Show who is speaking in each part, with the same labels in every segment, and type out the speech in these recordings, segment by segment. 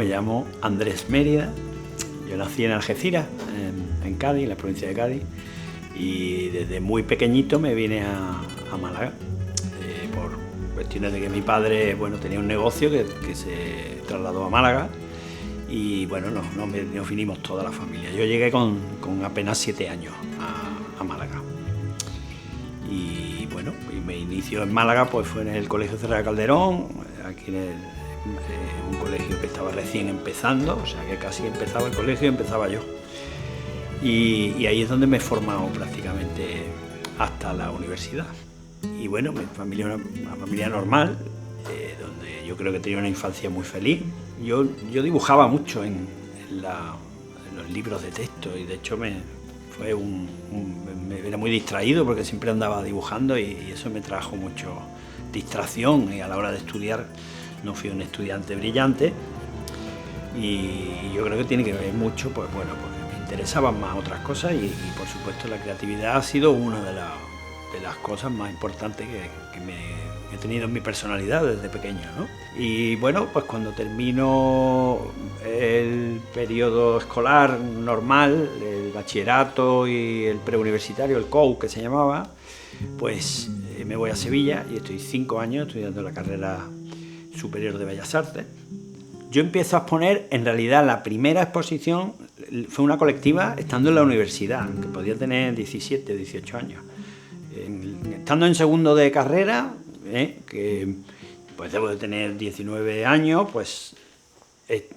Speaker 1: me llamo Andrés Mérida. Yo nací en Algeciras, en Cádiz, en la provincia de Cádiz, y desde muy pequeñito me vine a Málaga por cuestiones de que mi padre tenía un negocio que se trasladó a Málaga y nos vinimos toda la familia. Yo llegué con apenas 7 años a Málaga. Y mi inicio en Málaga pues fue en el Colegio Cerrada Calderón, aquí en un colegio que estaba recién empezando, o sea que casi empezaba el colegio y empezaba yo. Y ahí es donde me he formado prácticamente hasta la universidad. Y mi familia era una familia normal, donde yo creo que tenía una infancia muy feliz. Yo dibujaba mucho en los libros de texto y de hecho me era muy distraído porque siempre andaba dibujando y eso me trajo mucho distracción, y a la hora de estudiar no fui un estudiante brillante, y yo creo que tiene que ver mucho porque me interesaban más otras cosas y por supuesto la creatividad ha sido una de las cosas más importantes que he tenido en mi personalidad desde pequeño, ¿no? Y pues cuando termino el periodo escolar normal, el bachillerato y el preuniversitario, el COU que se llamaba, pues me voy a Sevilla y estoy 5 años estudiando la carrera superior de Bellas Artes. Yo empiezo a exponer, en realidad la primera exposición fue una colectiva estando en la universidad, que podía tener 17, 18 años. Estando en segundo de carrera, que pues debo de tener 19 años, pues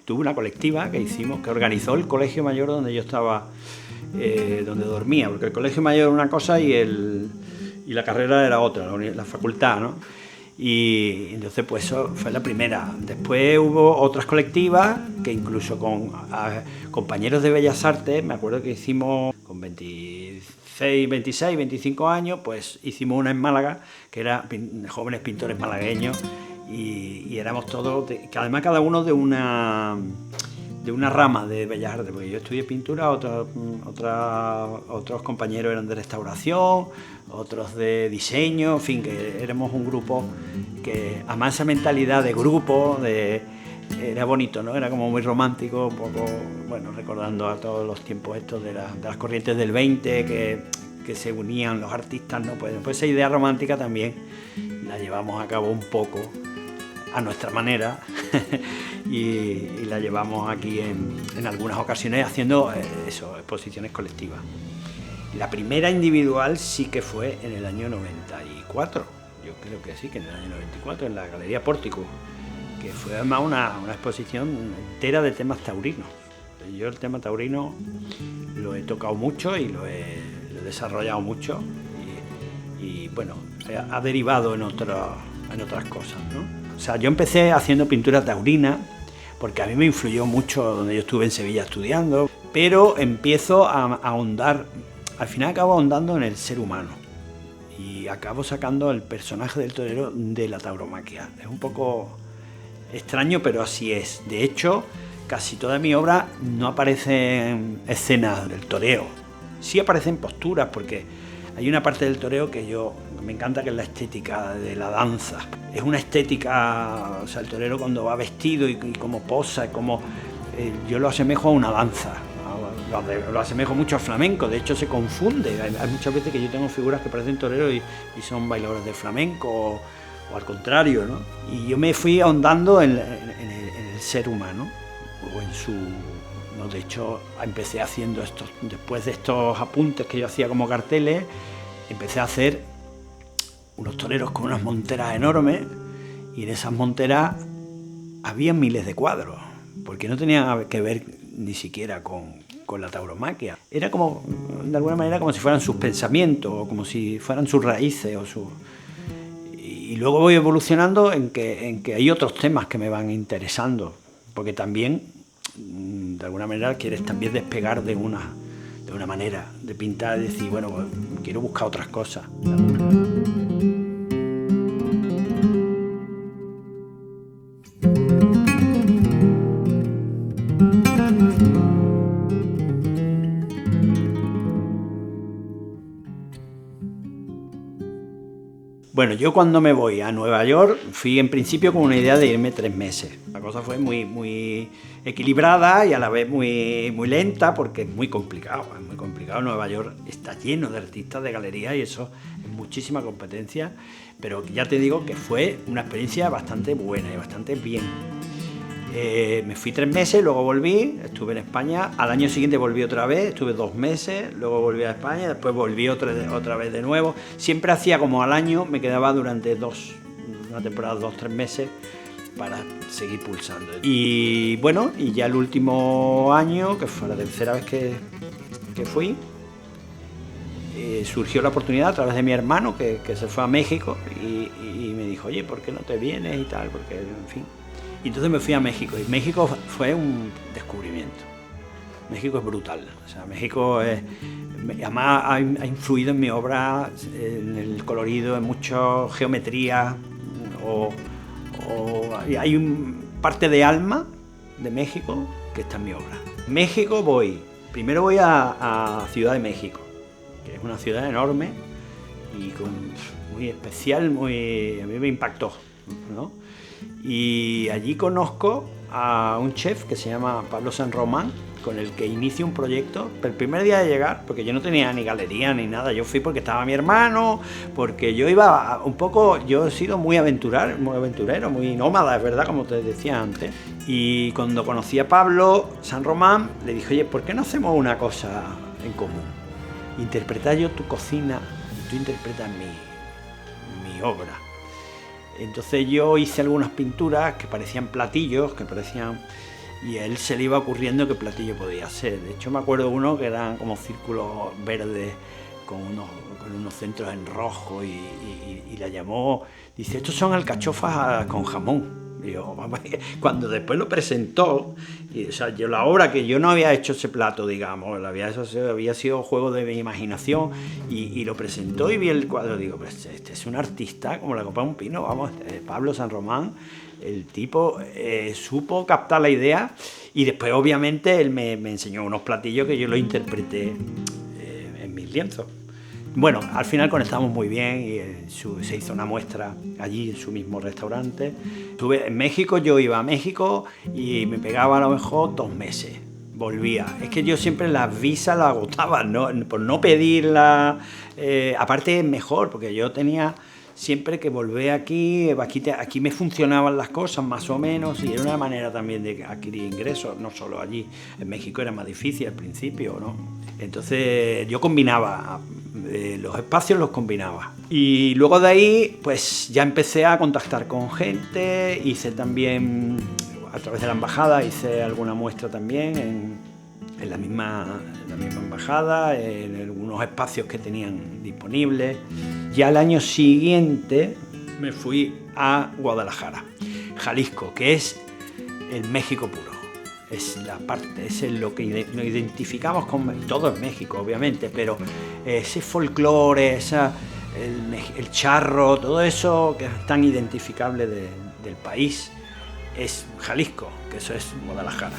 Speaker 1: tuve una colectiva que hicimos, que organizó el Colegio Mayor donde yo estaba, donde dormía, porque el Colegio Mayor era una cosa y la carrera era otra, la facultad, ¿no? Y entonces pues eso fue la primera. Después hubo otras colectivas que incluso con compañeros de Bellas Artes, me acuerdo que hicimos con 26, 25 años, pues hicimos una en Málaga que era jóvenes pintores malagueños y éramos todos, que además cada uno de una rama de Bellas Artes, porque yo estudié pintura, otros compañeros eran de restauración, otros de diseño, en fin, que éramos un grupo que, además esa mentalidad de grupo, era bonito, ¿no? Era como muy romántico, un poco, recordando a todos los tiempos estos de las corrientes del 20, que se unían los artistas, ¿no? Pues esa idea romántica también la llevamos a cabo un poco a nuestra manera y la llevamos aquí en algunas ocasiones haciendo exposiciones colectivas. La primera individual sí que fue en el año 94, yo creo que sí, que en el año 94, en la Galería Pórtico, que fue además una exposición entera de temas taurinos. Yo el tema taurino lo he tocado mucho y lo he desarrollado mucho y ha derivado en otras cosas, ¿no? O sea, yo empecé haciendo pintura taurina porque a mí me influyó mucho donde yo estuve en Sevilla estudiando, pero empiezo a ahondar, al final acabo ahondando en el ser humano y acabo sacando el personaje del torero de la tauromaquia. Es un poco extraño, pero así es. De hecho, casi toda mi obra no aparecen escenas del toreo, sí aparecen posturas, porque hay una parte del toreo que me encanta, que es la estética de la danza. Es una estética, o sea, el torero cuando va vestido y como posa, yo lo asemejo a una danza, lo asemejo mucho al flamenco, de hecho se confunde. Hay muchas veces que yo tengo figuras que parecen toreros y son bailadores de flamenco o al contrario, ¿no? Y yo me fui ahondando en el ser humano, o en su... No, de hecho, empecé haciendo después de estos apuntes que yo hacía como carteles, empecé a hacer unos toreros con unas monteras enormes, y en esas monteras había miles de cuadros, porque no tenían que ver ni siquiera con la tauromaquia. Era como, de alguna manera, como si fueran sus pensamientos, o como si fueran sus raíces, y luego voy evolucionando en que hay otros temas que me van interesando, porque también, de alguna manera, quieres también despegar de una manera de pintar y decir, quiero buscar otras cosas. Bueno, yo cuando me voy a Nueva York fui en principio con una idea de irme 3 meses. La cosa fue muy equilibrada y a la vez muy lenta porque es muy complicado. Es muy complicado. Nueva York está lleno de artistas, de galerías y eso es muchísima competencia. Pero ya te digo que fue una experiencia bastante buena y bastante bien. Me fui 3 meses, luego volví, estuve en España, al año siguiente volví otra vez, estuve 2 meses, luego volví a España, después volví otra vez de nuevo. Siempre hacía como al año, me quedaba durante una temporada, 2-3 meses para seguir pulsando. Y bueno, y ya el último año, que fue la tercera vez que fui, surgió la oportunidad a través de mi hermano que se fue a México y me dijo, oye, ¿por qué no te vienes y tal? Porque, en fin. Y entonces me fui a México y México fue un descubrimiento. México es brutal, o sea, México además ha influido en mi obra, en el colorido, en mucha geometría, hay parte de alma de México que está en mi obra. México primero voy a Ciudad de México, que es una ciudad enorme y muy especial, a mí me impactó, ¿no? Y allí conozco a un chef que se llama Pablo San Román, con el que inicio un proyecto. Pero el primer día de llegar, porque yo no tenía ni galería ni nada, yo fui porque estaba mi hermano, porque yo iba un poco, yo he sido muy aventurero, muy nómada, es verdad, como te decía antes. Y cuando conocí a Pablo San Román, le dije, oye, ¿por qué no hacemos una cosa en común? Interpretar yo tu cocina y tú interpretas mi obra. Entonces yo hice algunas pinturas que parecían platillos, y a él se le iba ocurriendo qué platillo podía ser. De hecho me acuerdo uno que eran como círculos verdes con unos centros en rojo y la llamó, dice, estos son alcachofas con jamón. Y yo, cuando después lo presentó, o sea, yo la obra que yo no había hecho ese plato, digamos, había sido juego de mi imaginación y lo presentó y vi el cuadro, digo, pues este es un artista como la copa de un pino, vamos, Pablo San Román, el tipo supo captar la idea y después obviamente él me enseñó unos platillos que yo los interpreté en mis lienzos. Bueno, al final conectamos muy bien y se hizo una muestra allí en su mismo restaurante. Estuve en México, yo iba a México y me pegaba a lo mejor 2 meses. Volvía. Es que yo siempre las visas las agotaba, ¿no? Por no pedirlas. Aparte es mejor, porque yo tenía siempre que volver aquí me funcionaban las cosas más o menos y era una manera también de adquirir ingresos, no solo allí. En México era más difícil al principio, ¿no? Entonces yo combinaba, los espacios los combinaba. Y luego de ahí pues ya empecé a contactar con gente, hice también, a través de la embajada, hice alguna muestra también en la misma embajada, en algunos espacios que tenían disponibles. Ya al año siguiente me fui a Guadalajara, Jalisco, que es el México puro. Es la parte, es lo que nos identificamos con todo en México, obviamente, pero ese folclore, el charro, todo eso que es tan identificable del país, es Jalisco, que eso es Guadalajara.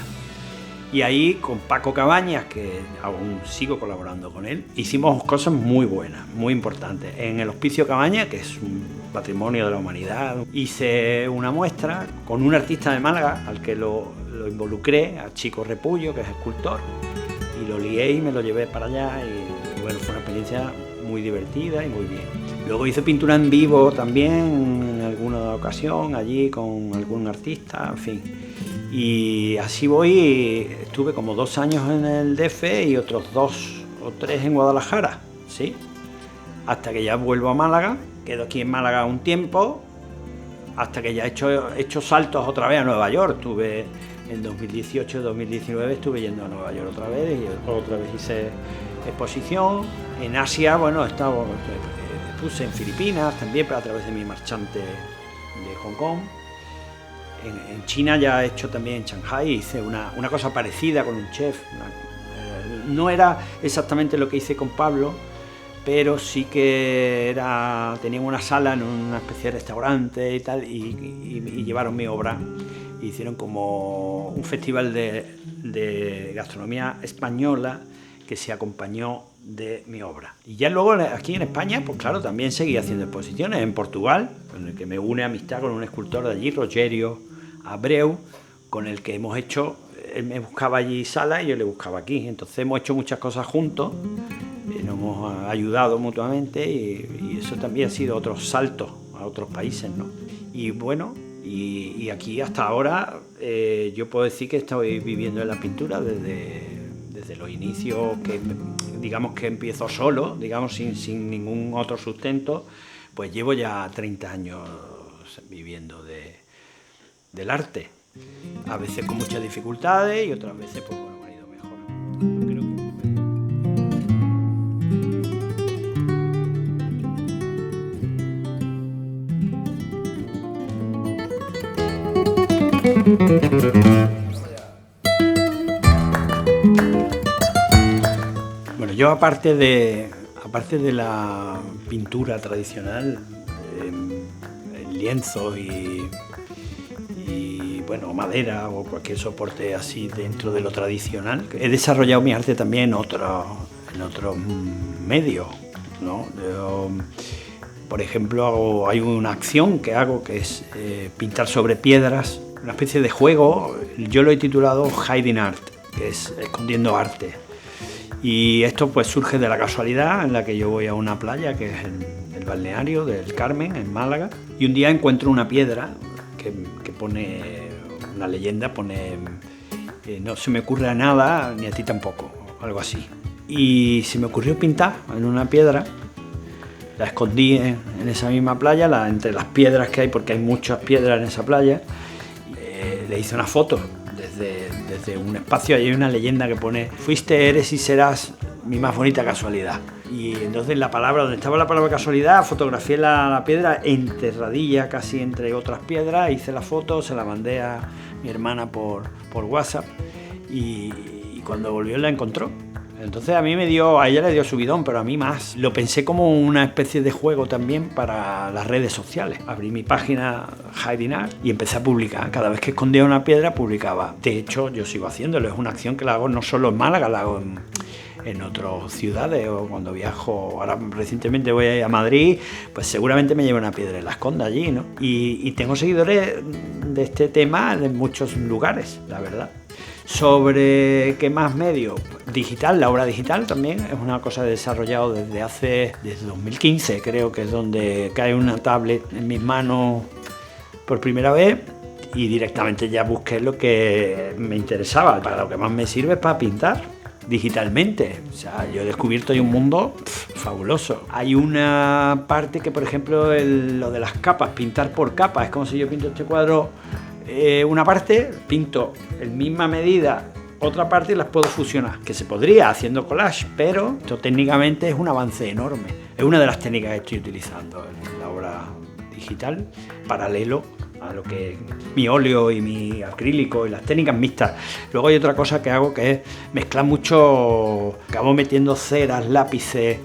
Speaker 1: Y ahí con Paco Cabañas, que aún sigo colaborando con él, hicimos cosas muy buenas, muy importantes. En el Hospicio Cabañas, que es un patrimonio de la humanidad, hice una muestra con un artista de Málaga al que lo involucré, a Chico Repullo, que es escultor, y lo lié y me lo llevé para allá y bueno, fue una experiencia muy divertida y muy bien. Luego hice pintura en vivo también en alguna ocasión allí con algún artista, en fin. Y así voy, estuve como 2 años en el DF y otros 2 o 3 en Guadalajara, ¿sí? Hasta que ya vuelvo a Málaga, quedo aquí en Málaga un tiempo, hasta que ya he hecho saltos otra vez a Nueva York. Estuve en 2018-2019, estuve yendo a Nueva York otra vez y otra vez hice exposición. En Asia, bueno, puse en Filipinas también, pero a través de mi marchante de Hong Kong. En China ya he hecho también, en Shanghái, hice una cosa parecida con un chef. No era exactamente lo que hice con Pablo, pero sí que tenían una sala en una especie de restaurante y tal, y llevaron mi obra. Hicieron como un festival de gastronomía española que se acompañó de mi obra. Y ya luego aquí en España, pues claro, también seguí haciendo exposiciones. En Portugal, con el que me une amistad con un escultor de allí, Rogério Abreu, con el que hemos hecho, él me buscaba allí salas y yo le buscaba aquí. Entonces hemos hecho muchas cosas juntos, nos hemos ayudado mutuamente y eso también ha sido otro salto a otros países, ¿no? Y bueno, y aquí hasta ahora yo puedo decir que estoy viviendo en la pintura desde los inicios, que digamos que empiezo solo, digamos sin ningún otro sustento, pues llevo ya 30 años viviendo del arte. A veces con muchas dificultades y otras veces pues bueno, me ha ido mejor. Creo Bueno, yo aparte de la pintura tradicional, el lienzo y bueno, madera o cualquier soporte así dentro de lo tradicional, he desarrollado mi arte también en otros medios, ¿no? Por ejemplo, hay una acción que hago que es pintar sobre piedras, una especie de juego. Yo lo he titulado Hiding Art, que es escondiendo arte. Y esto pues surge de la casualidad en la que yo voy a una playa, que es el balneario del Carmen, en Málaga, y un día encuentro una piedra que pone una leyenda, pone no se me ocurre nada, ni a ti tampoco, algo así. Y se me ocurrió pintar en una piedra. La escondí en esa misma playa, entre las piedras que hay, porque hay muchas piedras en esa playa. Le hice una foto desde un espacio. Hay una leyenda que pone: fuiste, eres y serás mi más bonita casualidad. Y entonces donde estaba la palabra casualidad, fotografié la piedra enterradilla casi entre otras piedras, hice la foto, se la mandé a mi hermana por WhatsApp y cuando volvió la encontró. Entonces a ella le dio subidón, pero a mí más. Lo pensé como una especie de juego también para las redes sociales. Abrí mi página Hiding Art y empecé a publicar. Cada vez que escondía una piedra, publicaba. De hecho, yo sigo haciéndolo. Es una acción que la hago no solo en Málaga, la hago en otras ciudades o cuando viajo. Ahora recientemente voy a ir a Madrid, pues seguramente me llevo una piedra y la esconda allí, ¿no? Y tengo seguidores de este tema en muchos lugares, la verdad. Sobre qué más medios, digital, la obra digital también es una cosa que he desarrollado desde 2015, creo que es donde cae una tablet en mis manos por primera vez y directamente ya busqué lo que me interesaba. Para lo que más me sirve es para pintar digitalmente. O sea, yo he descubierto ahí un mundo fabuloso. Hay una parte que, por ejemplo, lo de las capas, pintar por capas, es como si yo pinto este cuadro. Una parte pinto en misma medida, otra parte y las puedo fusionar, que se podría haciendo collage, pero esto técnicamente es un avance enorme. Es una de las técnicas que estoy utilizando en la obra digital, paralelo a lo que es mi óleo y mi acrílico y las técnicas mixtas. Luego hay otra cosa que hago que es mezclar mucho, acabo metiendo ceras, lápices,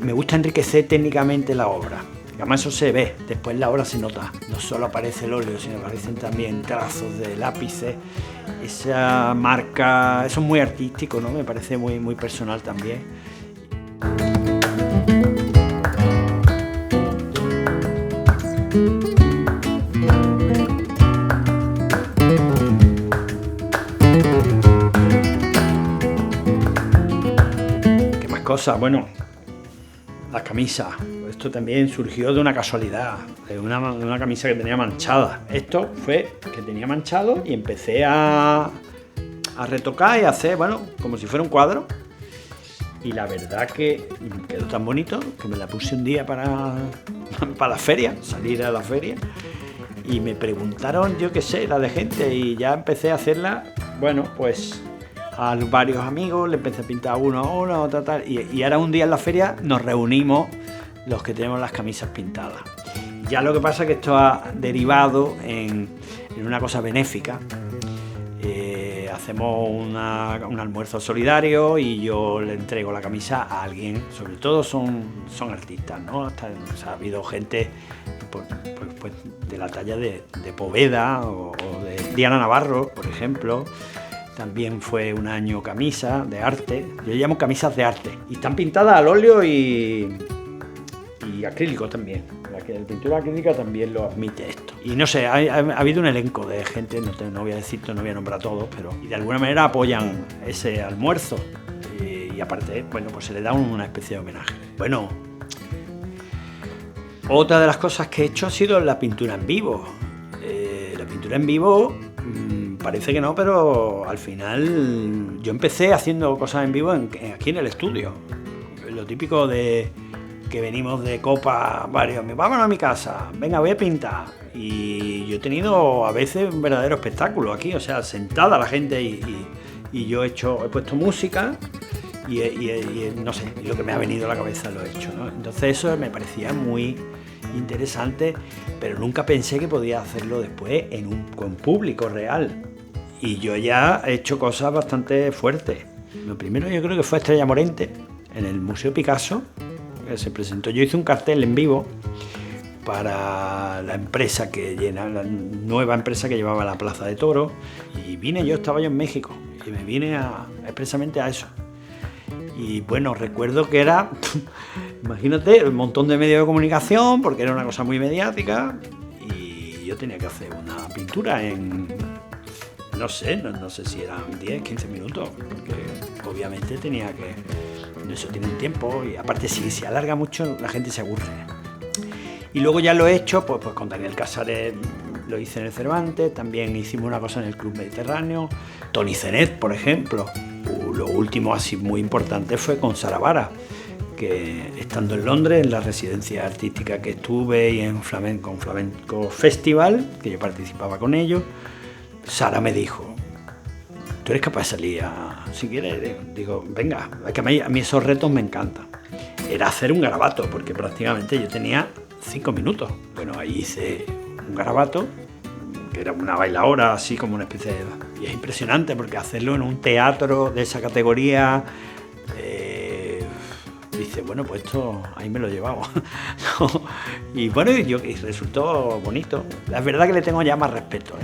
Speaker 1: me gusta enriquecer técnicamente la obra. Además eso se ve, después en la obra se nota, no solo aparece el óleo, sino aparecen también trazos de lápices, esa marca, eso es muy artístico, ¿no? Me parece muy, muy personal también. ¿Qué más cosas? Bueno, las camisas. Esto también surgió de una casualidad, de una camisa que tenía manchada. Esto fue que tenía manchado y empecé a retocar y a hacer, bueno, como si fuera un cuadro. Y la verdad que quedó tan bonito que me la puse un día para la feria, salir a la feria. Y me preguntaron, yo qué sé, la de gente, y ya empecé a hacerla, bueno, pues a varios amigos, le empecé a pintar uno a uno, tal. Y ahora un día en la feria nos reunimos los que tenemos las camisas pintadas. Ya lo que pasa es que esto ha derivado en una cosa benéfica. Hacemos un almuerzo solidario y yo le entrego la camisa a alguien, sobre todo son artistas, ¿no? O sea, ha habido gente pues, de la talla de Poveda o de Diana Navarro, por ejemplo, también fue un año camisa de arte. Yo llamo camisas de arte. Y están pintadas al óleo y acrílico también. La pintura acrílica también lo admite esto. Y no sé, ha habido un elenco de gente, no voy a decirte, no voy a nombrar a todos, pero y de alguna manera apoyan ese almuerzo. Y aparte, bueno, pues se le da una especie de homenaje. Bueno, otra de las cosas que he hecho ha sido la pintura en vivo. La pintura en vivo, parece que no, pero al final yo empecé haciendo cosas en vivo aquí en el estudio. Lo típico de que venimos de copa varios, vámonos a mi casa, venga, voy a pintar. Y yo he tenido a veces un verdadero espectáculo aquí, o sea, sentada la gente y yo he puesto música y no sé, lo que me ha venido a la cabeza lo he hecho, ¿no? Entonces eso me parecía muy interesante, pero nunca pensé que podía hacerlo después con público real. Y yo ya he hecho cosas bastante fuertes. Lo primero yo creo que fue Estrella Morente, en el Museo Picasso, que se presentó. Yo hice un cartel en vivo para la empresa la nueva empresa que llevaba la Plaza de Toros, y estaba yo en México, y me vine expresamente a eso. Y bueno, recuerdo que era, imagínate, un montón de medios de comunicación, porque era una cosa muy mediática, y yo tenía que hacer una pintura en, no sé si eran 10, 15 minutos, porque obviamente tenía que, eso tiene un tiempo, y aparte si se alarga mucho la gente se aburre. Y luego ya lo he hecho, pues con Daniel Casares lo hice en el Cervantes, también hicimos una cosa en el Club Mediterráneo, Toni Zenet, por ejemplo. Lo último así muy importante fue con Sara Vara, que estando en Londres, en la residencia artística que estuve y en Flamenco Festival, que yo participaba con ellos, Sara me dijo, ¿tú eres capaz de salir si quieres? Digo, venga, es que a mí esos retos me encantan. Era hacer un garabato, porque prácticamente yo tenía 5 minutos. Bueno, ahí hice un garabato, que era una bailaora, así como una especie de... Y es impresionante, porque hacerlo en un teatro de esa categoría, dice, bueno, pues esto ahí me lo llevamos. Y bueno, y resultó bonito. La verdad que le tengo ya más respeto,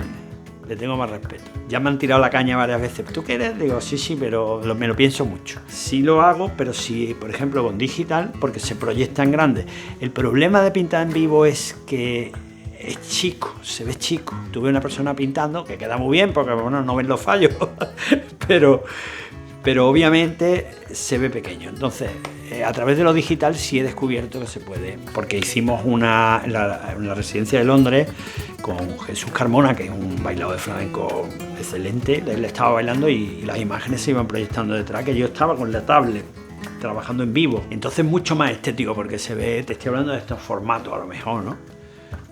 Speaker 1: le tengo más respeto. Ya me han tirado la caña varias veces. ¿Tú qué eres? Digo, sí, pero me lo pienso mucho. Sí lo hago, pero sí, por ejemplo, con digital, porque se proyecta en grande. El problema de pintar en vivo es que es chico, se ve chico. Tú ves una persona pintando, que queda muy bien, porque bueno, no ven los fallos, pero obviamente se ve pequeño. Entonces, a través de lo digital sí he descubierto que se puede, porque hicimos en la residencia de Londres con Jesús Carmona, que es un bailador de flamenco excelente. Él estaba bailando y las imágenes se iban proyectando detrás, que yo estaba con la tablet trabajando en vivo. Entonces mucho más estético, porque se ve, te estoy hablando de estos formatos a lo mejor, ¿no?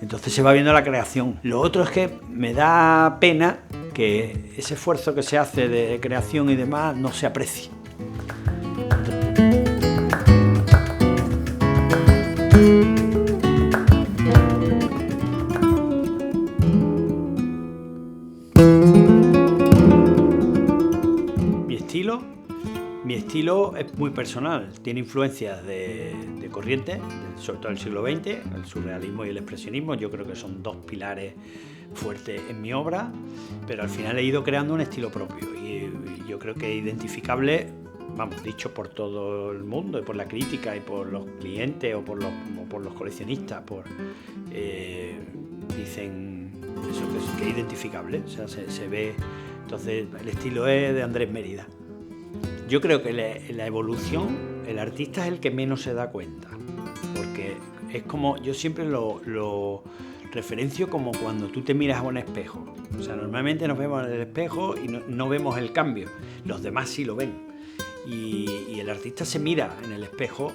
Speaker 1: Entonces se va viendo la creación. Lo otro es que me da pena que ese esfuerzo que se hace de creación y demás no se aprecie. Mi estilo es muy personal, tiene influencias de corrientes, sobre todo del siglo XX, el surrealismo y el expresionismo. Yo creo que son dos pilares fuertes en mi obra, pero al final he ido creando un estilo propio y yo creo que es identificable, vamos, dicho por todo el mundo y por la crítica y por los clientes o por los coleccionistas, dicen eso, que es identificable, o sea, se ve. Entonces el estilo es de Andrés Mérida. Yo creo que la evolución, el artista es el que menos se da cuenta, porque es como, yo siempre lo referencio como cuando tú te miras a un espejo. O sea, normalmente nos vemos en el espejo y no vemos el cambio, los demás sí lo ven. Y el artista se mira en el espejo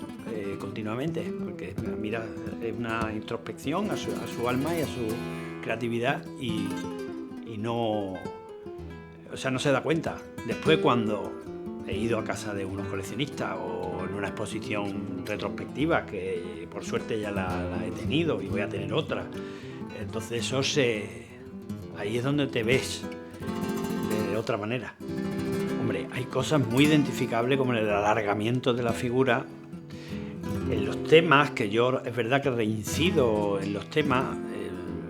Speaker 1: continuamente, porque mira, es una introspección a su alma y a su creatividad y no, o sea, no se da cuenta. Después, cuando he ido a casa de unos coleccionistas o en una exposición retrospectiva, que por suerte ya la he tenido y voy a tener otra, entonces ahí es donde te ves de otra manera. Hombre, hay cosas muy identificables como el alargamiento de la figura, en los temas, que yo es verdad que reincido en los temas,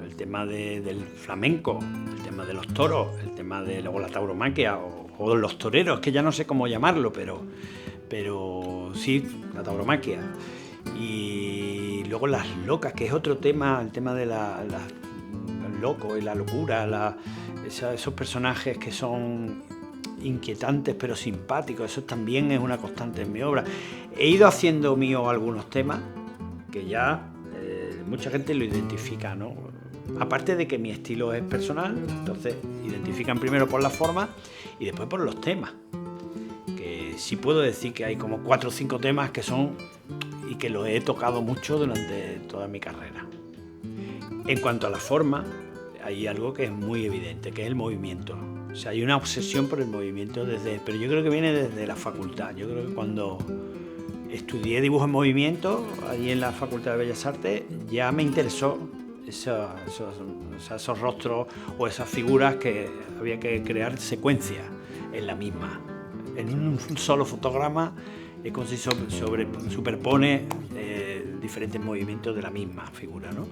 Speaker 1: el tema del flamenco, el tema de los toros, el tema de la tauromaquia o o los toreros, que ya no sé cómo llamarlo, pero sí, la tauromaquia. Y luego las locas, que es otro tema, el tema de el loco y la locura, esos personajes que son inquietantes pero simpáticos, eso también es una constante en mi obra. He ido haciendo mío algunos temas que ya mucha gente lo identifica, ¿no? Aparte de que mi estilo es personal, entonces identifican primero por la forma y después por los temas. Que sí puedo decir que hay como 4 o 5 temas que son y que los he tocado mucho durante toda mi carrera. En cuanto a la forma, hay algo que es muy evidente, que es el movimiento. O sea, hay una obsesión por el movimiento pero yo creo que viene desde la facultad. Yo creo que cuando estudié dibujo en movimiento, allí en la Facultad de Bellas Artes, ya me interesó esos rostros o esas figuras que había que crear secuencias en la misma. En un solo fotograma es como si superpone diferentes movimientos de la misma figura, ¿no?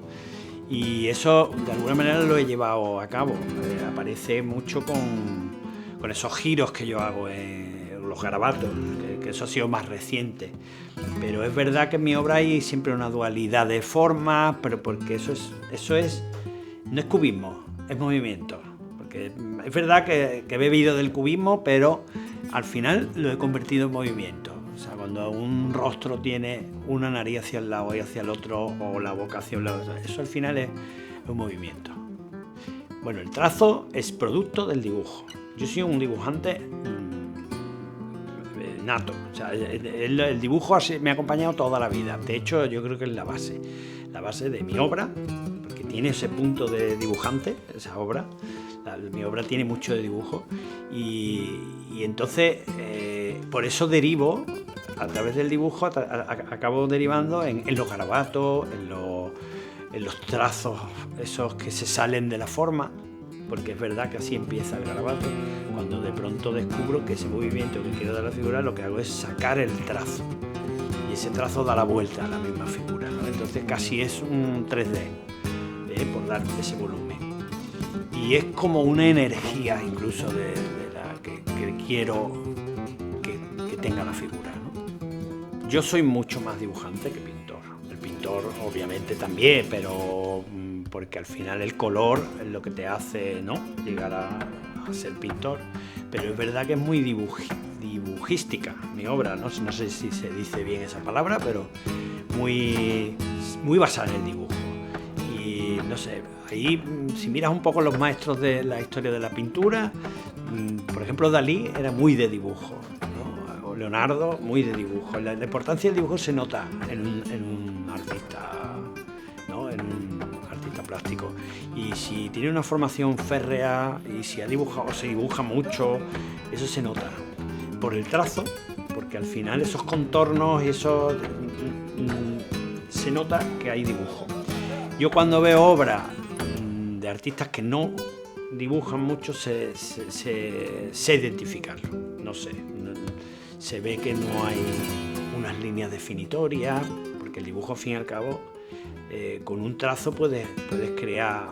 Speaker 1: Y eso de alguna manera lo he llevado a cabo. Aparece mucho con esos giros que yo hago en los garabatos, que eso ha sido más reciente. Pero es verdad que en mi obra hay siempre una dualidad de formas, pero porque eso es no es cubismo, es movimiento. Porque es verdad que he bebido del cubismo, pero al final lo he convertido en movimiento. O sea, cuando un rostro tiene una nariz hacia el lado y hacia el otro, o la boca hacia un lado, eso al final es un movimiento. Bueno, el trazo es producto del dibujo. Yo soy un dibujante nato. O sea, el dibujo me ha acompañado toda la vida. De hecho, yo creo que es la base de mi obra, porque tiene ese punto de dibujante, esa obra. Mi obra tiene mucho de dibujo y entonces por eso derivo, a través del dibujo, acabo derivando en los garabatos, en los trazos esos que se salen de la forma, porque es verdad que así empieza el garabato. Cuando de pronto descubro que ese movimiento que quiero dar a la figura, lo que hago es sacar el trazo y ese trazo da la vuelta a la misma figura, ¿no? Entonces casi es un 3D, por dar ese volumen. Y es como una energía incluso de la que quiero que tenga la figura, ¿no? Yo soy mucho más dibujante que pintor. El pintor obviamente también, pero porque al final el color es lo que te hace, ¿no?, llegar a ser pintor. Pero es verdad que es muy dibujística mi obra, ¿no? No sé si se dice bien esa palabra, pero muy basada en el dibujo. Y no sé, ahí si miras un poco los maestros de la historia de la pintura, por ejemplo Dalí era muy de dibujo, ¿no? O Leonardo, muy de dibujo. La importancia del dibujo se nota en un artista, ¿no?, en un artista plástico. Y si tiene una formación férrea y si ha dibujado, se dibuja mucho, eso se nota por el trazo, porque al final esos contornos y eso se nota que hay dibujo. Yo cuando veo obras de artistas que no dibujan mucho, sé identificarlo, no sé. Se ve que no hay unas líneas definitorias, porque el dibujo, al fin y al cabo, con un trazo puedes crear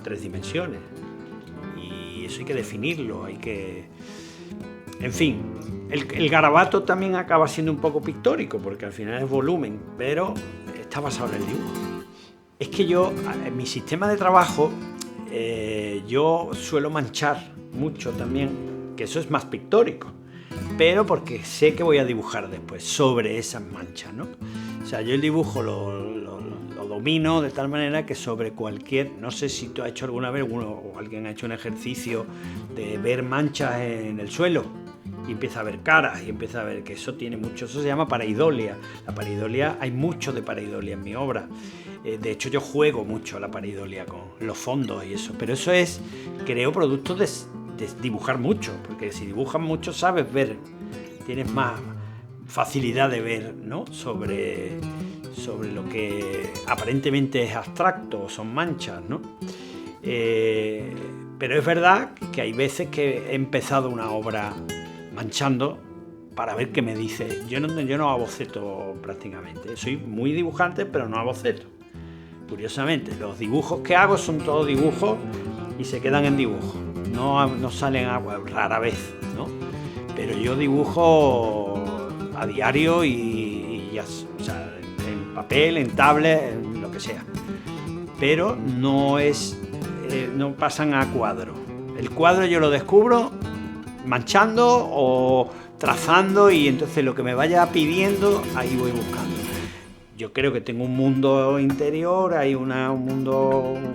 Speaker 1: 3 dimensiones. Y eso hay que definirlo, En fin, el garabato también acaba siendo un poco pictórico, porque al final es volumen, pero está basado en el dibujo. Es que yo, en mi sistema de trabajo, yo suelo manchar mucho también, que eso es más pictórico, pero porque sé que voy a dibujar después sobre esas manchas, ¿no? O sea, yo el dibujo lo domino de tal manera que sobre no sé si tú has hecho alguna vez, o alguien ha hecho un ejercicio de ver manchas en el suelo, y empieza a ver caras, y empieza a ver que eso tiene mucho, eso se llama pareidolia. La pareidolia, hay mucho de pareidolia en mi obra. De hecho, yo juego mucho a la pareidolia con los fondos y eso, pero eso creo producto de dibujar mucho, porque si dibujas mucho sabes ver, tienes más facilidad de ver, ¿no?, sobre lo que aparentemente es abstracto, son manchas, ¿no? Pero es verdad que hay veces que he empezado una obra manchando para ver qué me dice. Yo no hago boceto prácticamente, soy muy dibujante, pero no hago boceto. Curiosamente, los dibujos que hago son todos dibujos y se quedan en dibujo. no salen rara vez, ¿no? Pero yo dibujo a diario y ya, o sea, en papel, en tablet, en lo que sea. Pero no pasan a cuadro. El cuadro yo lo descubro manchando o trazando, y entonces lo que me vaya pidiendo, ahí voy buscando. Yo creo que tengo un mundo interior, hay un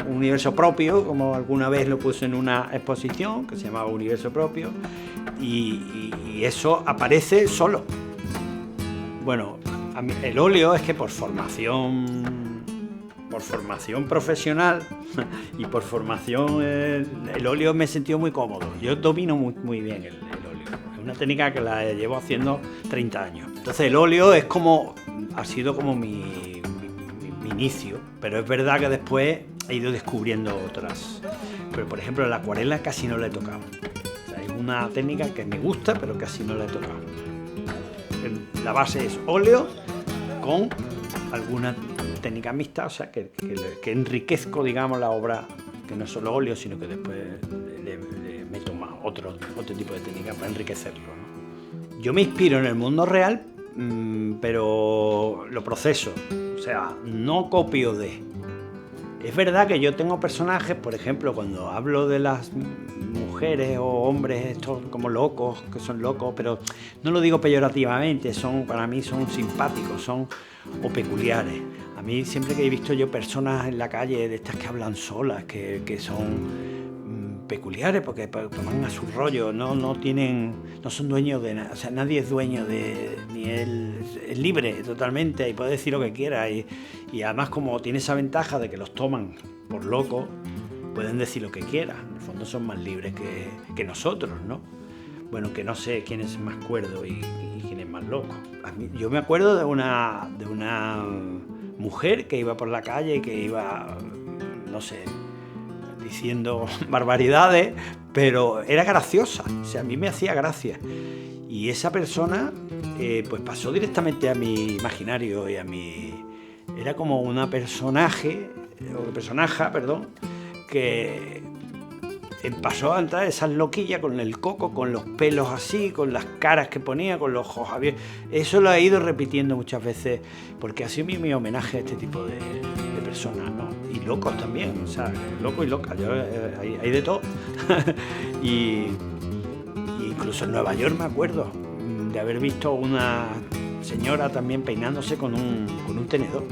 Speaker 1: universo propio, como alguna vez lo puse en una exposición que se llamaba Universo Propio, y eso aparece solo. Bueno, a mí, el óleo es que por formación profesional y por formación el óleo me he sentido muy cómodo. Yo domino muy bien el óleo. Es una técnica que la llevo haciendo 30 años. Entonces el óleo ha sido como mi inicio, pero es verdad que después he ido descubriendo otras. Pero por ejemplo la acuarela casi no la he tocado. O sea, es una técnica que me gusta, pero casi no la he tocado. La base es óleo con alguna técnica mixta, o sea, que enriquezco, digamos, la obra, que no es solo óleo, sino que después le meto más otro tipo de técnica para enriquecerlo, ¿no? Yo me inspiro en el mundo real, pero lo proceso, o sea, no copio de. Es verdad que yo tengo personajes, por ejemplo, cuando hablo de las mujeres o hombres estos como locos, que son locos, pero no lo digo peyorativamente, para mí son simpáticos, o peculiares. A mí siempre que he visto yo personas en la calle de estas que hablan solas, que son peculiares porque van a su rollo, no son dueños de nada, o sea, nadie es dueño ni él es libre totalmente y puede decir lo que quiera, y además, como tiene esa ventaja de que los toman por locos, pueden decir lo que quieran. En el fondo son más libres que nosotros, ¿no? Bueno, que no sé quién es más cuerdo y quién es más loco. Yo me acuerdo de una mujer que iba por la calle y que iba, no sé, diciendo barbaridades, pero era graciosa, o sea, a mí me hacía gracia. Y esa persona pues pasó directamente a mi imaginario y era como una personaja, que pasó a entrar esas loquillas con el coco, con los pelos así, con las caras que ponía, con los ojos abiertos. Eso lo he ido repitiendo muchas veces, porque ha sido mi homenaje a este tipo de personas, ¿no? Y locos también, o sea, loco y loca, hay de todo. Y incluso en Nueva York me acuerdo de haber visto una señora también peinándose con un tenedor.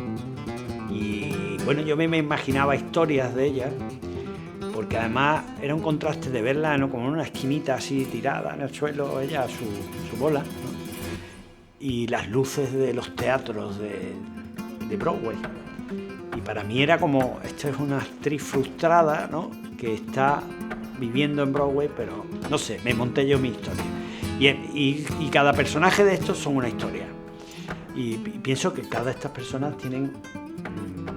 Speaker 1: Y bueno, yo me imaginaba historias de ella, porque además era un contraste de verla, ¿no?, como en una esquinita así tirada en el suelo, ella su bola, ¿no?, y las luces de los teatros de Broadway. Y para mí era como, esta es una actriz frustrada, ¿no?, que está viviendo en Broadway, pero no sé, me monté yo mi historia. Y cada personaje de estos son una historia. Y pienso que cada de estas personas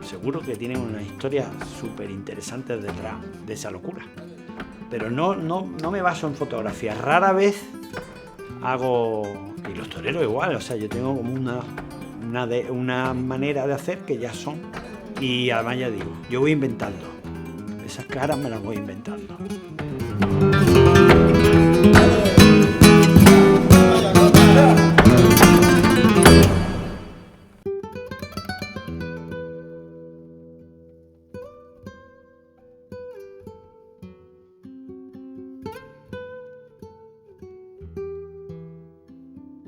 Speaker 1: seguro que tienen una historia súper interesante detrás de esa locura. Pero no me baso en fotografía. Rara vez hago, y los toreros igual, o sea, yo tengo como una manera de hacer que ya son. Y además ya digo, yo voy inventando. Esas caras me las voy inventando.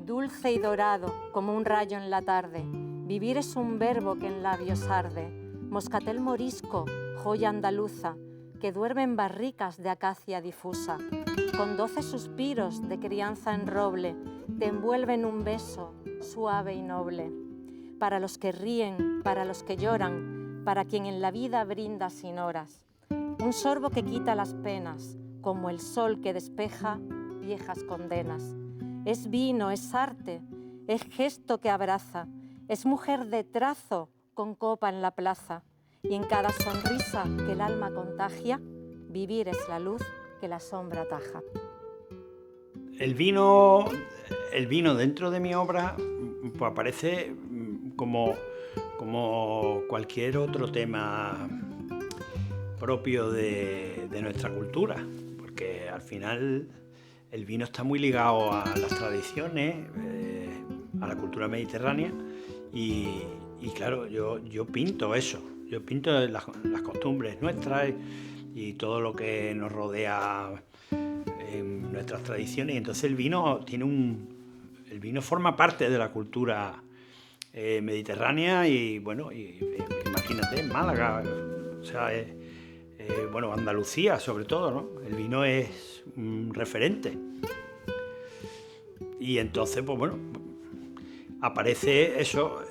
Speaker 2: Dulce y dorado como un rayo en la tarde, vivir es un verbo que en labios arde. Moscatel morisco, joya andaluza, que duerme en barricas de acacia difusa. Con 12 suspiros de crianza en roble, te envuelve en un beso suave y noble. Para los que ríen, para los que lloran, para quien en la vida brinda sin horas. Un sorbo que quita las penas, como el sol que despeja viejas condenas. Es vino, es arte, es gesto que abraza, es mujer de trazo con copa en la plaza. Y en cada sonrisa que el alma contagia, vivir es la luz que la sombra ataja.
Speaker 1: El vino dentro de mi obra pues aparece como cualquier otro tema propio de nuestra cultura. porque al final el vino está muy ligado a las tradiciones, a la cultura mediterránea y claro, yo pinto eso, yo pinto las costumbres nuestras y todo lo que nos rodea en nuestras tradiciones, y entonces el vino forma parte de la cultura mediterránea y bueno, imagínate, Málaga, o sea, bueno, Andalucía sobre todo, ¿no? El vino es un referente. Y entonces, pues bueno, aparece eso,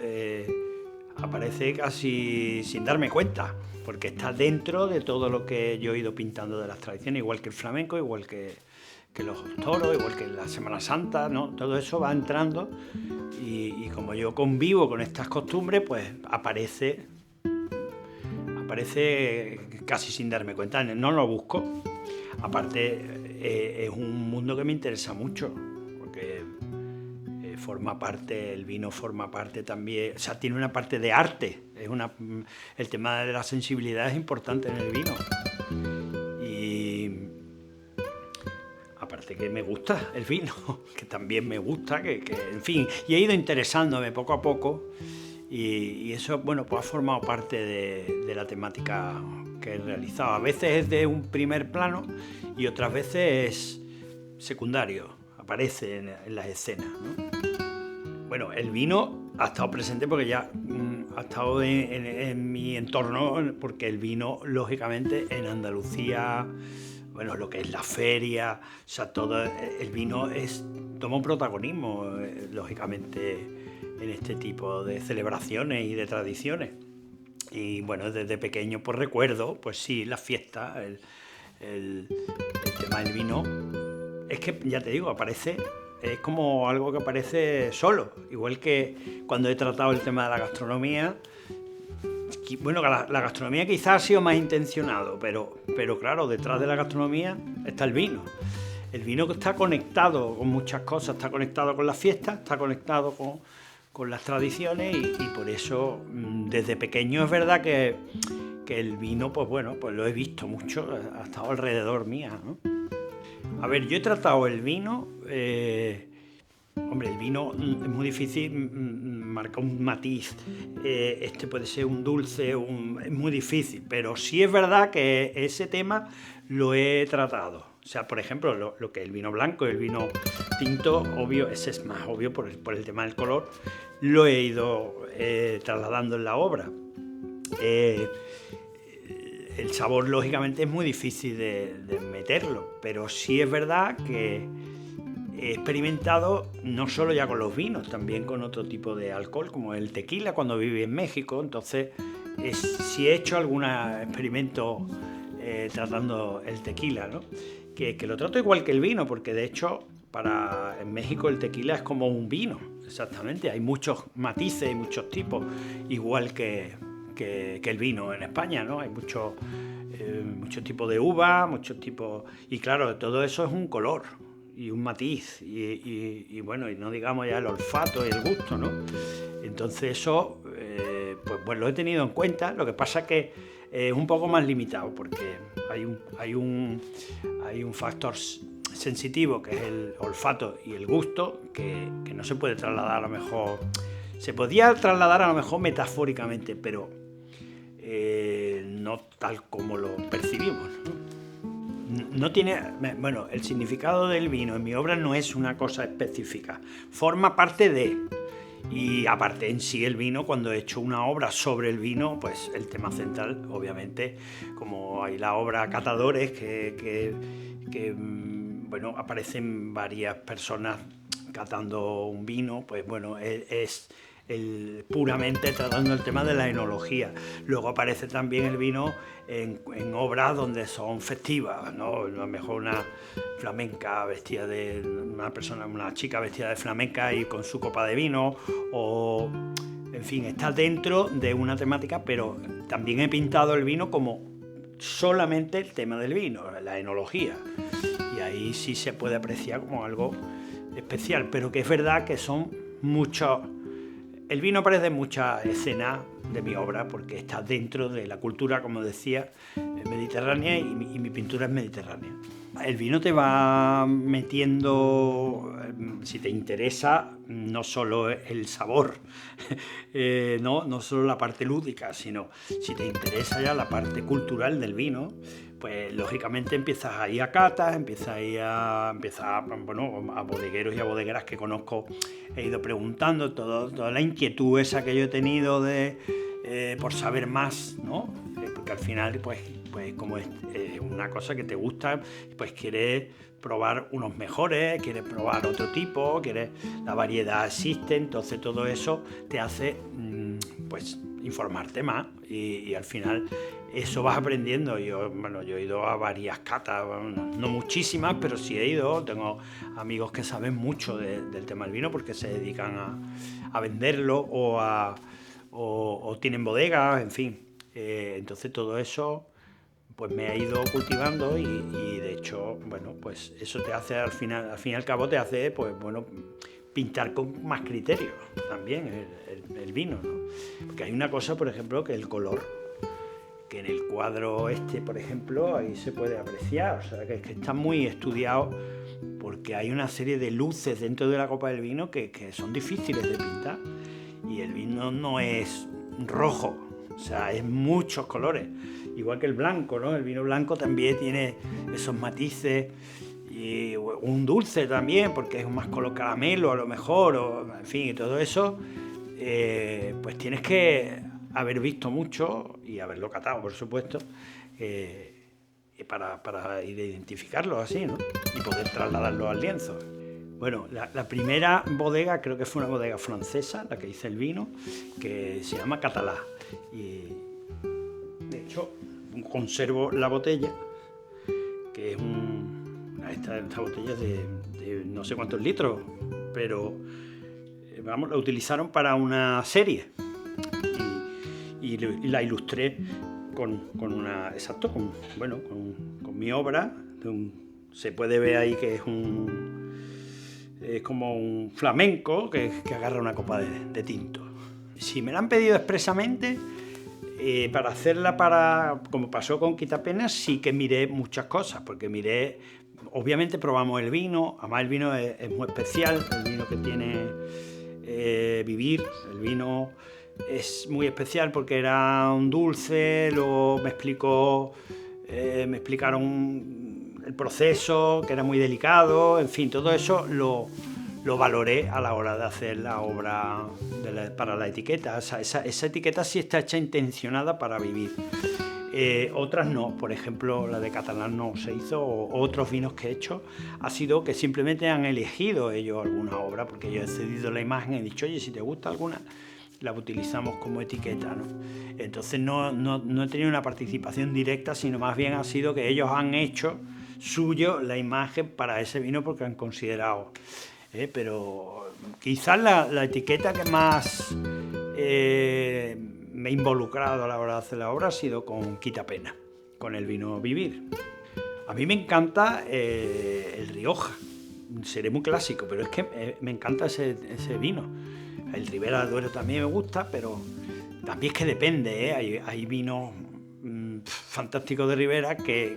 Speaker 1: aparece casi sin darme cuenta, porque está dentro de todo lo que yo he ido pintando de las tradiciones, igual que el flamenco, igual que los toros, igual que la Semana Santa, ¿no? Todo eso va entrando y como yo convivo con estas costumbres, pues aparece casi sin darme cuenta, no lo busco. Aparte, es un mundo que me interesa mucho, porque el vino forma parte también, o sea, tiene una parte de arte, el tema de la sensibilidad es importante en el vino. Y aparte que me gusta el vino, que también me gusta, que en fin, y he ido interesándome poco a poco. Y eso, bueno, pues ha formado parte de la temática que he realizado. A veces es de un primer plano y otras veces es secundario, aparece en las escenas, ¿no? Bueno, el vino ha estado presente porque ya ha estado en mi entorno, porque el vino, lógicamente, en Andalucía, bueno, lo que es la feria, o sea, todo el vino toma un protagonismo, lógicamente, en este tipo de celebraciones y de tradiciones. Y bueno, desde pequeño pues recuerdo, pues sí, las fiestas, el tema del vino, es que ya te digo, es como algo que aparece solo, igual que cuando he tratado el tema de la gastronomía. Bueno, la gastronomía quizás ha sido más intencionado, pero claro, detrás de la gastronomía está el vino. El vino que está conectado con muchas cosas, está conectado con las fiestas, está conectado con las tradiciones y por eso desde pequeño es verdad que el vino, pues bueno, pues lo he visto mucho, ha estado alrededor mía, ¿no? A ver, yo he tratado el vino, hombre, el vino es muy difícil marcar un matiz, este puede ser un dulce, es muy difícil, pero sí es verdad que ese tema lo he tratado. O sea, por ejemplo, lo que es el vino blanco y el vino tinto, obvio, ese es más obvio por el tema del color, lo he ido trasladando en la obra. El sabor, lógicamente, es muy difícil de meterlo, pero sí es verdad que he experimentado no solo ya con los vinos, también con otro tipo de alcohol, como el tequila, cuando viví en México. Entonces, sí he hecho algún experimento tratando el tequila, ¿no? Que lo trato igual que el vino, porque de hecho en México el tequila es como un vino, exactamente, hay muchos matices y muchos tipos, igual que el vino en España, ¿no? Hay muchos tipos de uva, muchos tipos, y claro, todo eso es un color y un matiz, y bueno, y no digamos ya el olfato y el gusto, ¿no? Entonces eso, pues lo he tenido en cuenta. Lo que pasa es que es un poco más limitado, porque hay un factor sensitivo, que es el olfato y el gusto, que no se puede trasladar a lo mejor. Se podía trasladar a lo mejor metafóricamente, pero no tal como lo percibimos, ¿no? No tiene, bueno, el significado del vino en mi obra no es una cosa específica, forma parte de. Y aparte, en sí, el vino, cuando he hecho una obra sobre el vino, pues el tema central, obviamente, como hay la obra Catadores, que bueno, aparecen varias personas catando un vino, pues bueno, es puramente tratando el tema de la enología. Luego aparece también el vino en obras donde son festivas, ¿no? A lo mejor una flamenca vestida de una chica vestida de flamenca y con su copa de vino, o en fin, está dentro de una temática, pero también he pintado el vino como solamente el tema del vino, la enología, y ahí sí se puede apreciar como algo especial, pero que es verdad que son muchos. El vino aparece en muchas escenas de mi obra porque está dentro de la cultura, como decía, mediterránea, y mi pintura es mediterránea. El vino te va metiendo, si te interesa, no solo el sabor, no solo la parte lúdica, sino si te interesa ya la parte cultural del vino, pues lógicamente empiezas a ir a catas, empiezas a ir a bodegueros y a bodegueras que conozco, he ido preguntando, toda la inquietud esa que yo he tenido por saber más, ¿no? Porque al final, pues como es una cosa que te gusta, pues quieres probar unos mejores, quieres probar otro tipo, la variedad existe, entonces todo eso te hace pues informarte más y al final eso vas aprendiendo. Yo he ido a varias catas, no muchísimas, pero sí he ido, tengo amigos que saben mucho del tema del vino porque se dedican a venderlo o tienen bodegas, en fin. Entonces todo eso pues me ha ido cultivando y de hecho, bueno, pues eso te hace al fin y al cabo te hace, pues bueno, pintar con más criterio también el vino, ¿no? Porque hay una cosa, por ejemplo, que el color, que en el cuadro por ejemplo, ahí se puede apreciar, o sea, que está muy estudiado porque hay una serie de luces dentro de la copa del vino que son difíciles de pintar y el vino no es rojo, o sea, es muchos colores. Igual que el blanco, ¿no? El vino blanco también tiene esos matices y un dulce también, porque es más color caramelo a lo mejor, en fin, y todo eso, pues tienes que haber visto mucho y haberlo catado, por supuesto, para ir a identificarlo así, ¿no? Y poder trasladarlo al lienzo. Bueno, la primera bodega creo que fue una bodega francesa, la que hice el vino, que se llama Catalá. Y de hecho conservo la botella, que es esta botella de no sé cuántos litros, pero vamos, la utilizaron para una serie y la ilustré con mi obra. Se puede ver ahí que es como un flamenco que agarra una copa de tinto. Si me la han pedido expresamente, para hacerla como pasó con Quitapenas, sí que miré muchas cosas, porque obviamente probamos el vino, además el vino es muy especial, el vino que tiene Vivir, el vino es muy especial porque era un dulce, luego me explicaron el proceso, que era muy delicado, en fin, todo eso lo valoré a la hora de hacer la obra para la etiqueta. O sea, esa etiqueta sí está hecha intencionada para Vivir. Otras no, por ejemplo la de Catalán no se hizo, o otros vinos que he hecho ha sido que simplemente han elegido ellos alguna obra, porque yo he cedido la imagen y he dicho, oye, si te gusta alguna, la utilizamos como etiqueta, ¿no? Entonces no he tenido una participación directa, sino más bien ha sido que ellos han hecho suyo la imagen para ese vino porque han considerado. Pero quizás la etiqueta que más me he involucrado a la hora de hacer la obra ha sido con Quitapena, con el vino Vivir. A mí me encanta el Rioja, seré muy clásico, pero es que me encanta ese vino. El Ribera del Duero también me gusta, pero también es que depende, hay vinos fantásticos de Ribera que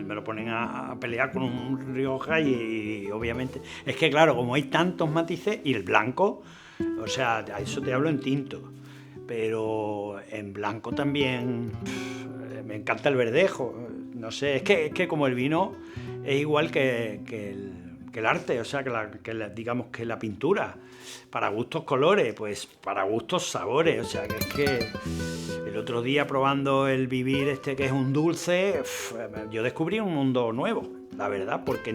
Speaker 1: me lo ponen a pelear con un Rioja y obviamente es que claro, como hay tantos matices y el blanco, o sea, a eso te hablo en tinto, pero en blanco también me encanta el verdejo, no sé, es que como el vino es igual que el arte, o sea, digamos que la pintura, para gustos colores, pues para gustos sabores, o sea, que es que el otro día probando el Vivir que es un dulce, yo descubrí un mundo nuevo, la verdad, porque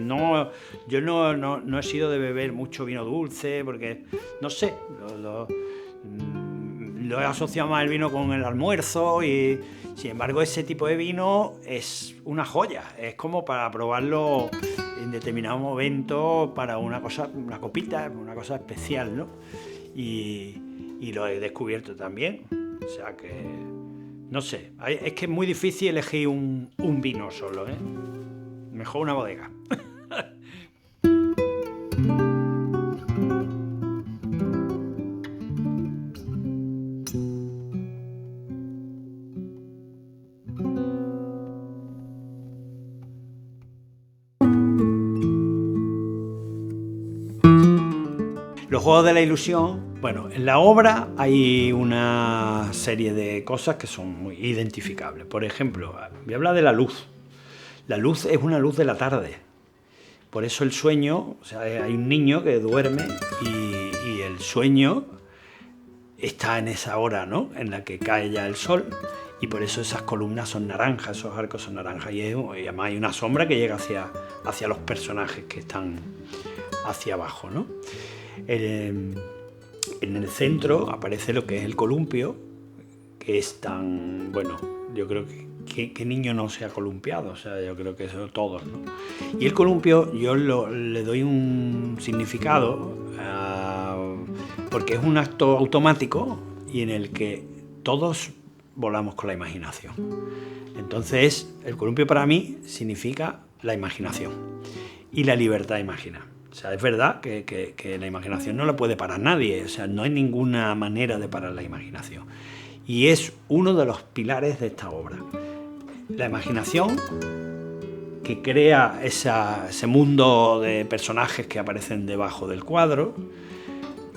Speaker 1: yo no he sido de beber mucho vino dulce, porque, no sé, lo he asociado más el vino con el almuerzo y, sin embargo, ese tipo de vino es una joya, es como para probarlo en determinado momento para una copita, una cosa especial, ¿no? Y lo he descubierto también, o sea que, no sé, es que es muy difícil elegir un vino solo, ¿eh? Mejor una bodega. Los juegos de la ilusión, bueno, en la obra hay una serie de cosas que son muy identificables. Por ejemplo, voy a hablar de la luz. La luz es una luz de la tarde. Por eso el sueño, o sea, hay un niño que duerme y el sueño está en esa hora, ¿no?, en la que cae ya el sol, y por eso esas columnas son naranjas, esos arcos son naranjas, y además hay una sombra que llega hacia los personajes que están hacia abajo, ¿no? En el centro aparece lo que es el columpio, que es tan, bueno, yo creo que niño no se ha columpiado, o sea, yo creo que eso todos, ¿no? Y el columpio yo le doy un significado porque es un acto automático y en el que todos volamos con la imaginación. Entonces, el columpio para mí significa la imaginación y la libertad de imaginar. O sea, es verdad que la imaginación no la puede parar nadie, o sea, no hay ninguna manera de parar la imaginación. Y es uno de los pilares de esta obra. La imaginación que crea ese mundo de personajes que aparecen debajo del cuadro,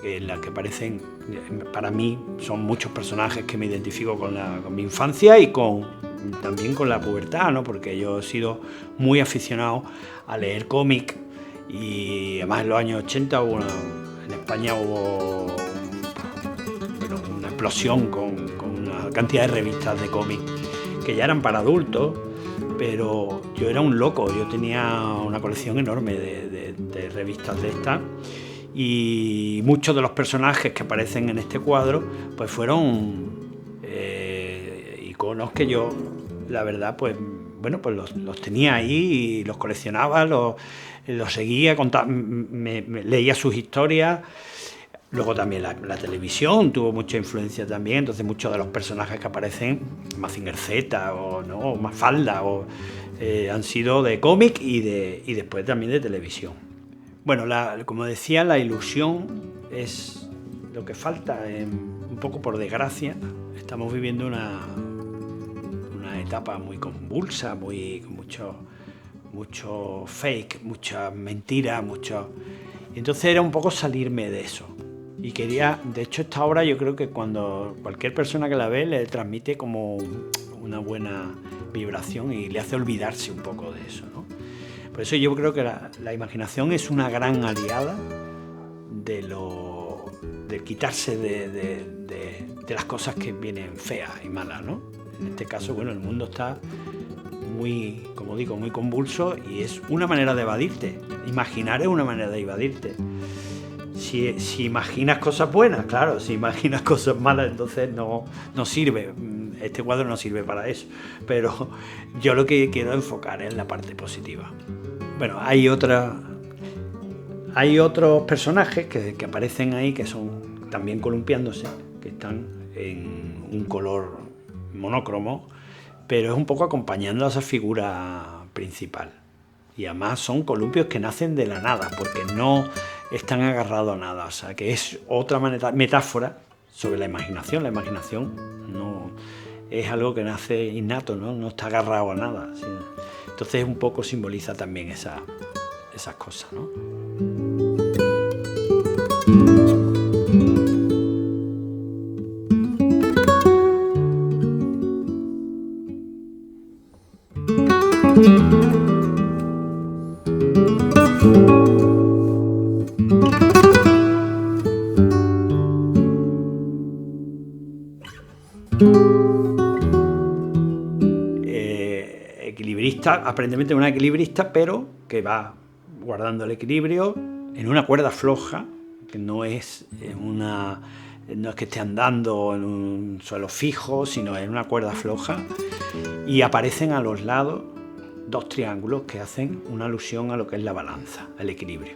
Speaker 1: en la que aparecen, para mí, son muchos personajes que me identifico con mi infancia y también con la pubertad, ¿no? Porque yo he sido muy aficionado a leer cómic y además en los años 80 en España hubo una explosión con una cantidad de revistas de cómic que ya eran para adultos, pero yo era un loco, yo tenía una colección enorme de revistas de estas. Y muchos de los personajes que aparecen en este cuadro pues fueron iconos que yo, la verdad, pues bueno, pues los tenía ahí y los coleccionaba, los seguía, leía sus historias. Luego también la televisión tuvo mucha influencia también, entonces muchos de los personajes que aparecen, Mazinger Z o Mafalda, han sido de cómic y después también de televisión. Bueno, como decía, la ilusión es lo que falta, un poco por desgracia. Estamos viviendo una etapa muy convulsa, con mucho fake, mucha mentira, Y entonces era un poco salirme de eso. Y de hecho esta obra yo creo que cuando cualquier persona que la ve le transmite como una buena vibración y le hace olvidarse un poco de eso, ¿no? Por eso yo creo que la imaginación es una gran aliada de quitarse de las cosas que vienen feas y malas, ¿no? En este caso, bueno, el mundo está muy, como digo, muy convulso y es una manera de evadirte. Imaginar es una manera de evadirte. Si imaginas cosas buenas, claro, si imaginas cosas malas, entonces no sirve. Este cuadro no sirve para eso. Pero yo lo que quiero enfocar es la parte positiva. Bueno, hay otros personajes que aparecen ahí que son también columpiándose, que están en un color monócromo, pero es un poco acompañando a esa figura principal. Y además son columpios que nacen de la nada, porque no están agarrados a nada. O sea, que es otra metáfora sobre la imaginación. La imaginación no es algo que nace innato, no está agarrado a nada. ¿Sí? Entonces un poco simboliza también esas cosas, ¿no? Aparentemente una equilibrista, pero que va guardando el equilibrio en una cuerda floja, que no es que esté andando en un suelo fijo, sino en una cuerda floja, y aparecen a los lados dos triángulos que hacen una alusión a lo que es la balanza, al equilibrio.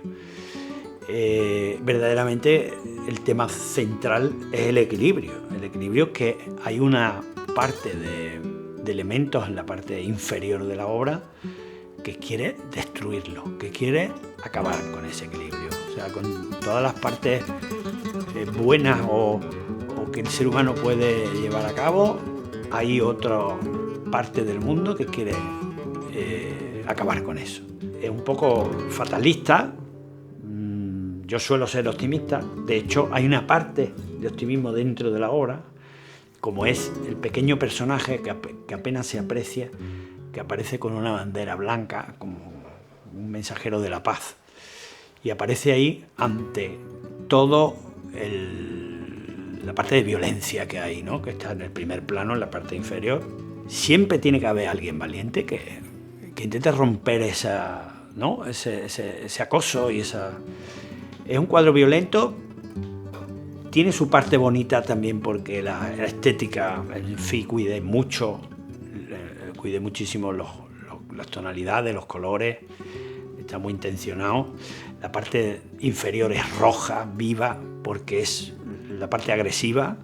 Speaker 1: Verdaderamente el tema central es el equilibrio que hay una parte de elementos en la parte inferior de la obra que quiere destruirlo, que quiere acabar con ese equilibrio, o sea, con todas las partes buenas o que el ser humano puede llevar a cabo. Hay otra parte del mundo que quiere acabar con eso. Es un poco fatalista, yo suelo ser optimista. De hecho, hay una parte de optimismo dentro de la obra, como es el pequeño personaje que apenas se aprecia, que aparece con una bandera blanca, como un mensajero de la paz. Y aparece ahí ante todo la parte de violencia que hay, ¿no? Que está en el primer plano, en la parte inferior. Siempre tiene que haber alguien valiente que intente romper esa, ¿no? ese acoso y esa... Es un cuadro violento, tiene su parte bonita también porque la estética, el FI cuide muchísimo las tonalidades, los colores, está muy intencionado. La parte inferior es roja, viva, porque es la parte agresiva,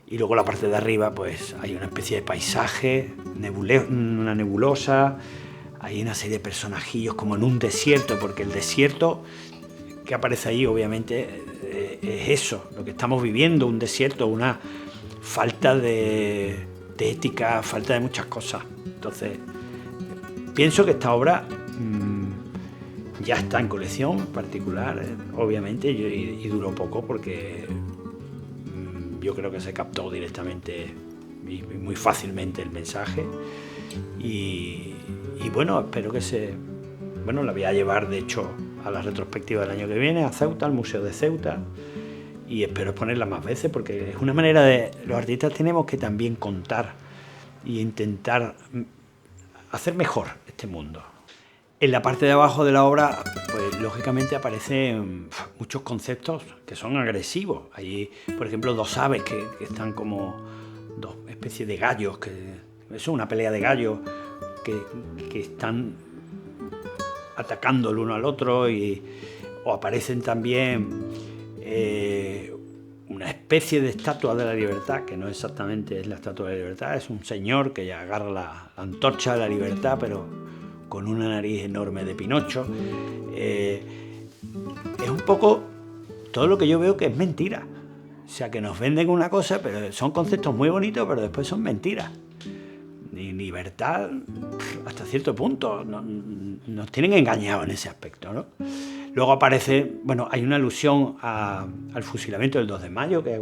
Speaker 1: y luego la parte de arriba pues hay una especie de paisaje, una nebulosa, hay una serie de personajillos como en un desierto, porque el desierto que aparece ahí obviamente es eso, lo que estamos viviendo, un desierto, una falta de ética, falta de muchas cosas. Entonces, pienso que esta obra ya está en colección particular, obviamente, y duró poco porque yo creo que se captó directamente y muy fácilmente el mensaje. Y bueno, espero que la voy a llevar, de hecho, a la retrospectiva del año que viene, a Ceuta, al Museo de Ceuta, y espero exponerla más veces, porque es una manera de... Los artistas tenemos que también contar e intentar hacer mejor este mundo. En la parte de abajo de la obra, pues lógicamente aparecen muchos conceptos que son agresivos. Allí, por ejemplo, dos aves que están como dos especies de gallos, eso es una pelea de gallos que están atacando el uno al otro, o aparecen también una especie de estatua de la libertad, que no exactamente es la estatua de la libertad, es un señor que ya agarra la antorcha de la libertad, pero con una nariz enorme de Pinocho. Es un poco todo lo que yo veo que es mentira. O sea, que nos venden una cosa, pero son conceptos muy bonitos, pero después son mentiras. Y libertad, hasta cierto punto, nos tienen engañados en ese aspecto, ¿no? Luego aparece, hay una alusión al fusilamiento del 2 de mayo, que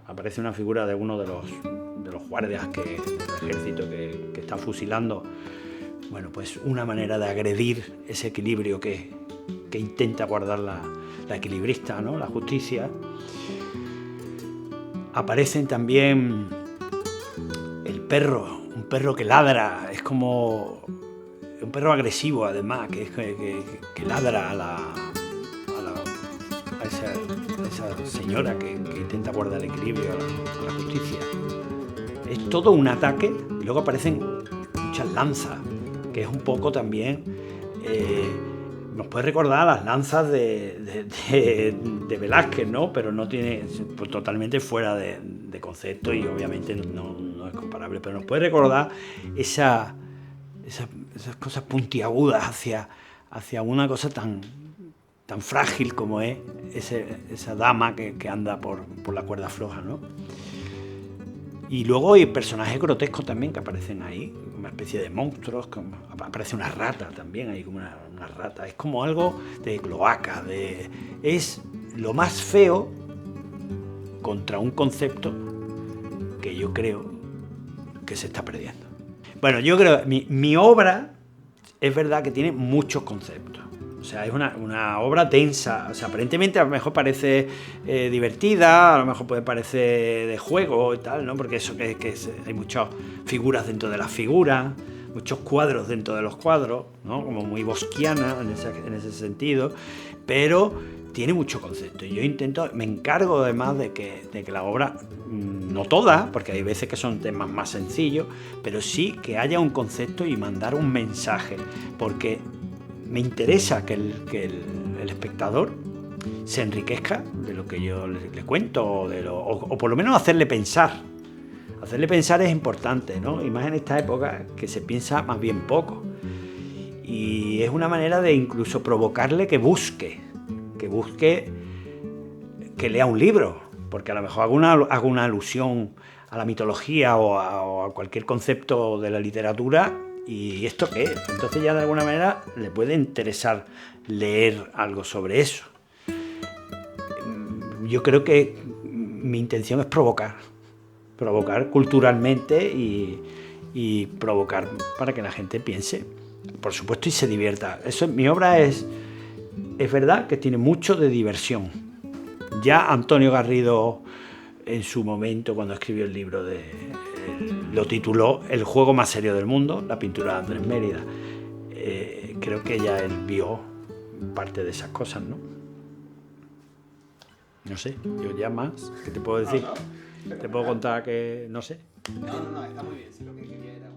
Speaker 1: aparece una figura de uno de los guardias del ejército que está fusilando. Bueno, pues una manera de agredir ese equilibrio que intenta guardar la equilibrista, ¿no? La justicia. Aparecen también el perro, un perro que ladra, es como un perro agresivo además, que ladra a esa señora que intenta guardar el equilibrio, a la justicia. Es todo un ataque, y luego aparecen muchas lanzas, que es un poco también, nos puede recordar a las lanzas de Velázquez, ¿no? Pero no tiene, pues, totalmente fuera de concepto, y obviamente no es comparable, pero nos puede recordar esas cosas puntiagudas hacia una cosa tan frágil como es esa dama que anda por la cuerda floja, ¿no? Y luego hay personajes grotescos también que aparecen ahí, una especie de monstruos, aparece una rata también, hay como una rata, es como algo de cloaca, es lo más feo contra un concepto que yo creo que se está perdiendo. Bueno, yo creo que mi obra es verdad que tiene muchos conceptos. O sea, es una obra densa. O sea, aparentemente a lo mejor parece divertida, a lo mejor puede parecer de juego y tal, ¿no? Porque eso hay muchas figuras dentro de las figuras, muchos cuadros dentro de los cuadros, ¿no? Como muy bosquiana en ese sentido, pero tiene mucho concepto. Y yo me encargo además de que la obra, no toda, porque hay veces que son temas más sencillos, pero sí que haya un concepto y mandar un mensaje, porque me interesa que el espectador se enriquezca de lo que yo le cuento, o por lo menos hacerle pensar. Hacerle pensar es importante, ¿no? Y más en esta época que se piensa más bien poco. Y es una manera de incluso provocarle que busque, que lea un libro, porque a lo mejor hago una alusión a la mitología o a cualquier concepto de la literatura. ¿Y esto qué es? Entonces ya de alguna manera le puede interesar leer algo sobre eso. yo creo que mi intención es provocar culturalmente y provocar para que la gente piense, por supuesto, y se divierta. Mi obra es verdad que tiene mucho de diversión. Ya Antonio Garrido, en su momento, cuando escribió el libro, lo tituló El juego más serio del mundo, la pintura de Andrés Mérida. Creo que ya él vio parte de esas cosas, ¿no? No sé, yo ya más, ¿qué te puedo decir? Te puedo contar que, no sé.
Speaker 3: No, está muy bien, si lo que quería era...